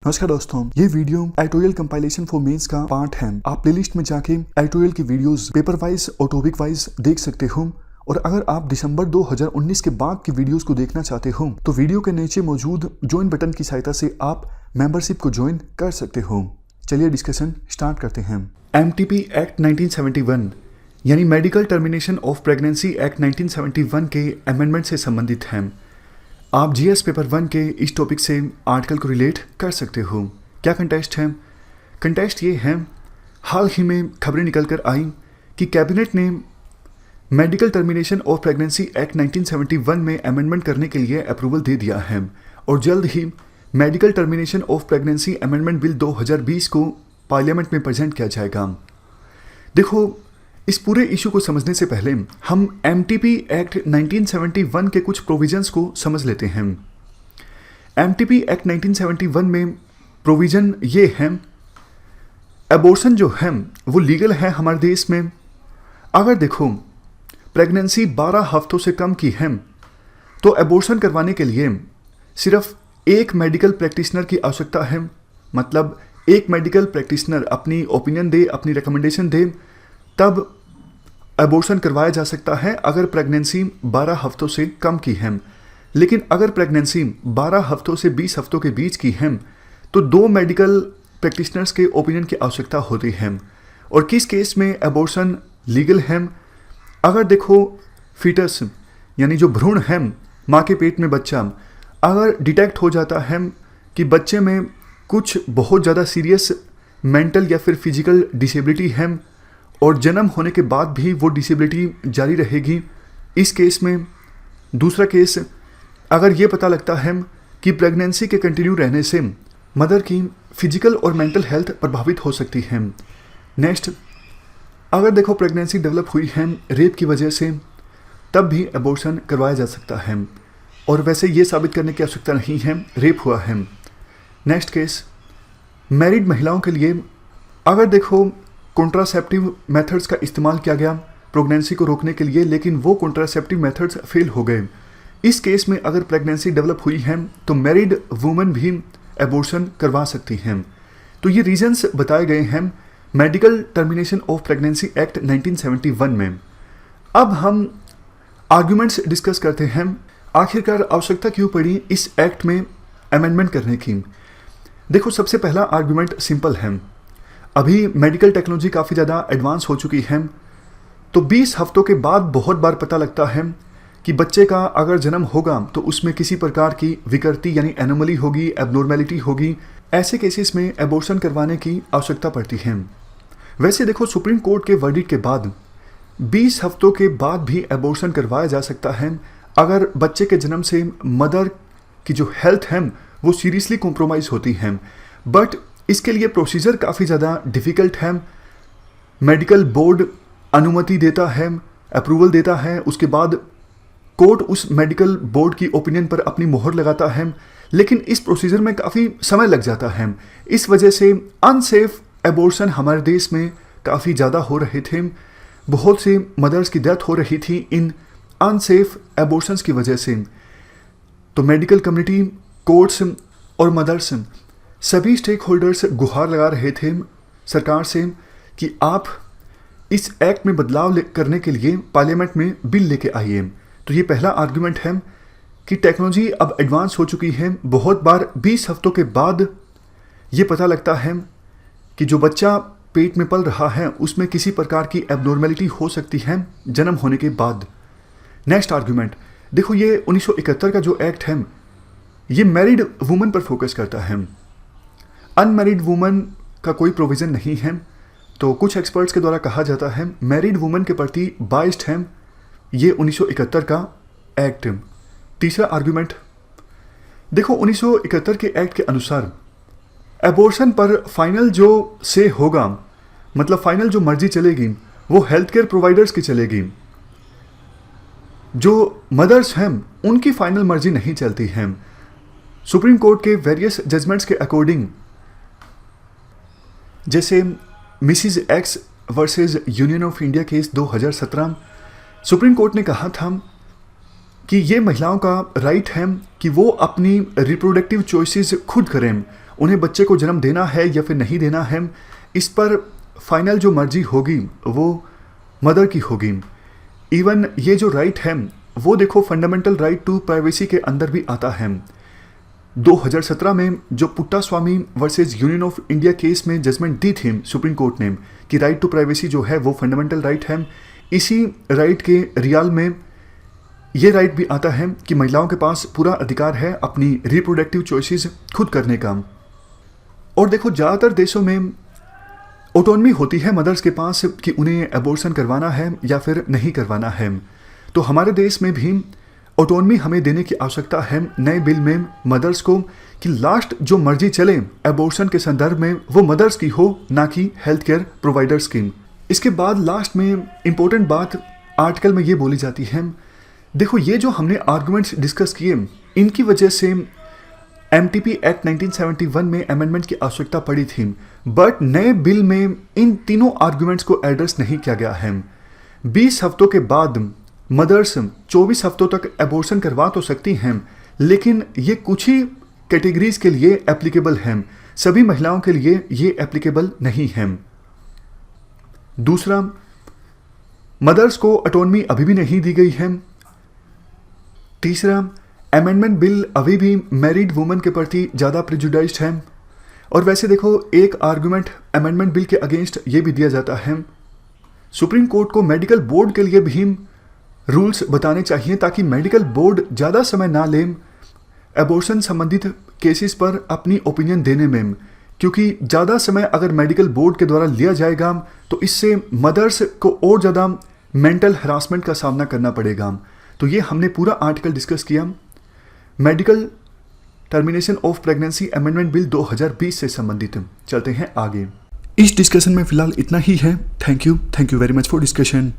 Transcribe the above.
नमस्कार दोस्तों, ये video editorial compilation for mains का पार्ट है। आप प्लेलिस्ट में जाके एडिटोरियल की वीडियोस पेपर वाइज और टॉपिक वाइज देख सकते हो। और अगर आप दिसंबर 2019 के बाद की वीडियोस को देखना चाहते हो तो वीडियो के नीचे मौजूद ज्वाइन बटन की सहायता से आप मेंबरशिप को ज्वाइन कर सकते हो। चलिए डिस्कशन स्टार्ट करते हैं। MTP एक्ट 1971 यानी medical termination of pregnancy act 1971 के अमेंडमेंट से संबंधित है। आप जीएस पेपर 1 के इस टॉपिक से आर्टिकल को रिलेट कर सकते हो। क्या कंटेस्ट है? कंटेस्ट ये है, हाल ही में खबरें निकल कर आई कि कैबिनेट ने medical termination of pregnancy act 1971 में अमेंडमेंट करने के लिए अप्रूवल दे दिया है और जल्द ही medical termination of pregnancy amendment bill 2020 को पार्लियामेंट में प्रेजेंट किया जाएगा। देखो, इस पूरे इशू को समझने से पहले हम MTP एक्ट 1971 के कुछ प्रोविजंस को समझ लेते हैं। MTP एक्ट 1971 में प्रोविजन ये है, एबॉर्शन जो है वो लीगल है हमारे देश में। अगर देखो प्रेगनेंसी 12 हफ्तों से कम की है तो एबॉर्शन करवाने के लिए सिर्फ एक मेडिकल प्रैक्टिशनर की आवश्यकता है। मतलब एक मेडिकल प्रैक्टिशनर अपनी ओपिनियन दे, अपनी रिकमेंडेशन दे, तब एबॉर्शन करवाया जा सकता है अगर प्रेगनेंसी 12 हफ्तों से कम की है। लेकिन अगर प्रेगनेंसी 12 हफ्तों से 20 हफ्तों के बीच की है तो 2 मेडिकल प्रैक्टिशनर्स के ओपिनियन की आवश्यकता होती है। और किस केस में एबॉर्शन लीगल है? अगर देखो फीटस यानी जो भ्रूण है, माँ के पेट में बच्चा, अगर डिटेक्ट हो जाता है कि बच्चे में कुछ बहुत ज़्यादा सीरियस मेंटल या फिर फिजिकल डिसेबिलिटी है और जन्म होने के बाद भी वो डिसेबिलिटी जारी रहेगी, इस केस में दूसरा केस, अगर ये पता लगता है कि प्रेगनेंसी के कंटिन्यू रहने से मदर की फिजिकल और मेंटल हेल्थ प्रभावित हो सकती है। नेक्स्ट, अगर देखो प्रेगनेंसी डेवलप हुई है रेप की वजह से, तब भी एबॉर्शन करवाया जा सकता है और वैसे ये साबित करने की आवश्यकता नहीं है रेप हुआ है। नेक्स्ट केस, मैरिड महिलाओं के लिए अगर देखो कॉन्ट्रासेप्टिव मेथड्स का इस्तेमाल किया गया प्रेगनेंसी को रोकने के लिए, लेकिन वो कॉन्ट्रासेप्टिव मेथड्स फेल हो गए, इस केस में अगर प्रेगनेंसी डेवलप हुई है तो मैरिड वुमन भी एबॉर्शन करवा सकती हैं। तो ये रीजंस बताए गए हैं medical termination of pregnancy act 1971 में। अब हम आर्ग्यूमेंट्स डिस्कस करते हैं, आखिरकार आवश्यकता क्यों पड़ी इस एक्ट में अमेंडमेंट करने की। देखो, सबसे पहला आर्ग्यूमेंट सिंपल है, अभी मेडिकल टेक्नोलॉजी काफ़ी ज़्यादा एडवांस हो चुकी है, तो 20 हफ्तों के बाद बहुत बार पता लगता है कि बच्चे का अगर जन्म होगा तो उसमें किसी प्रकार की विकृति यानी एनोमली होगी, एबनॉर्मेलिटी होगी। ऐसे केसेस में एबॉर्शन करवाने की आवश्यकता पड़ती है। वैसे देखो, सुप्रीम कोर्ट के वर्डिक्ट के बाद 20 हफ्तों के बाद भी एबॉर्शन करवाया जा सकता है अगर बच्चे के जन्म से मदर की जो हेल्थ है वो सीरियसली कॉम्प्रोमाइज़ होती है। बट इसके लिए प्रोसीजर काफ़ी ज़्यादा डिफ़िकल्ट है। मेडिकल बोर्ड अनुमति देता है, अप्रूवल देता है, उसके बाद कोर्ट उस मेडिकल बोर्ड की ओपिनियन पर अपनी मोहर लगाता है, लेकिन इस प्रोसीजर में काफ़ी समय लग जाता है। इस वजह से अनसेफ एबॉर्शन हमारे देश में काफ़ी ज़्यादा हो रहे थे। बहुत से मदर्स की डेथ हो रही थी इन अनसेफ एबॉर्शंस की वजह से। तो मेडिकल कम्युनिटी, कोर्ट्स और मदर्स, सभी स्टेक होल्डर्स गुहार लगा रहे थे सरकार से कि आप इस एक्ट में बदलाव करने के लिए पार्लियामेंट में बिल लेके आइए। तो ये पहला आर्गुमेंट है कि टेक्नोलॉजी अब एडवांस हो चुकी है। बहुत बार 20 हफ्तों के बाद ये पता लगता है कि जो बच्चा पेट में पल रहा है उसमें किसी प्रकार की एबनॉर्मेलिटी हो सकती है जन्म होने के बाद। नेक्स्ट आर्गुमेंट, देखो ये 1971 का जो एक्ट है ये मैरिड वुमन पर फोकस करता है, अनमैरिड वुमन का कोई प्रोविज़न नहीं है। तो कुछ एक्सपर्ट्स के द्वारा कहा जाता है मैरिड वुमन के प्रति बाइस्ड है ये 1971 का एक्ट। तीसरा आर्गुमेंट, देखो 1971 के एक्ट के अनुसार एबॉर्शन पर फाइनल जो से होगा, मतलब फाइनल जो मर्जी चलेगी वो हेल्थ केयर प्रोवाइडर्स की चलेगी। जो मदर्स हैं उनकी फाइनल मर्जी नहीं चलती है। सुप्रीम कोर्ट के वेरियस जजमेंट्स के अकॉर्डिंग, जैसे Mrs x versus union of India case 2017, supreme court ने कहा था कि ये महिलाओं का राइट है कि वो अपनी रिप्रोडक्टिव चॉइसेस खुद करें उन्हें बच्चे को जन्म देना है या फिर नहीं देना है, इस पर फाइनल जो मर्जी होगी वो मदर की होगी। इवन ये जो राइट है वो देखो फंडामेंटल राइट टू प्राइवेसी के अंदर भी आता है। 2017 में जो Puttaswamy versus union of India case में जजमेंट दी थी सुप्रीम कोर्ट ने कि राइट टू प्राइवेसी जो है वो फंडामेंटल राइट है, इसी राइट के रियाल में ये राइट भी आता है कि महिलाओं के पास पूरा अधिकार है अपनी रिप्रोडक्टिव चॉइसेस खुद करने का। और देखो ज़्यादातर देशों में ऑटोनमी होती है मदर्स के पास कि उन्हें एबॉर्शन करवाना है या फिर नहीं करवाना है। तो हमारे देश में भी ऑटोनमी हमें देने की आवश्यकता है नए बिल में मदर्स को, कि लास्ट जो मर्जी चले एबॉर्शन के संदर्भ में वो मदर्स की हो, ना कि हेल्थ केयर प्रोवाइडर्स की। इसके बाद लास्ट में इम्पोर्टेंट बात आर्टिकल में ये बोली जाती है, देखो ये जो हमने आर्गुमेंट्स डिस्कस किए इनकी वजह से MTP एक्ट 1971 में अमेंडमेंट की आवश्यकता पड़ी थी, बट नए बिल में इन तीनों आर्गुमेंट्स को एड्रेस नहीं किया गया है। 20 हफ्तों के बाद मदर्स 24 हफ्तों तक एबॉर्शन करवा तो सकती हैं, लेकिन ये कुछ ही कैटेगरीज के लिए एप्लीकेबल हैं, सभी महिलाओं के लिए ये एप्लीकेबल नहीं है। दूसरा, मदर्स को ऑटोनमी अभी भी नहीं दी गई है। तीसरा, अमेंडमेंट बिल अभी भी मैरिड वुमेन के प्रति ज़्यादा प्रेजुडाइज्ड है। और वैसे देखो एक आर्गुमेंट अमेंडमेंट बिल के अगेंस्ट ये भी दिया जाता है, सुप्रीम कोर्ट को मेडिकल बोर्ड के लिए भी रूल्स बताने चाहिए ताकि मेडिकल बोर्ड ज़्यादा समय ना ले एबॉर्शन संबंधित केसेस पर अपनी ओपिनियन देने में, क्योंकि ज़्यादा समय अगर मेडिकल बोर्ड के द्वारा लिया जाएगा तो इससे मदर्स को और ज़्यादा मेंटल हरासमेंट का सामना करना पड़ेगा। तो ये हमने पूरा आर्टिकल डिस्कस किया medical termination of pregnancy amendment bill 2020 से संबंधित। चलते हैं आगे। इस डिस्कशन में फिलहाल इतना ही है। Thank you very much for discussion.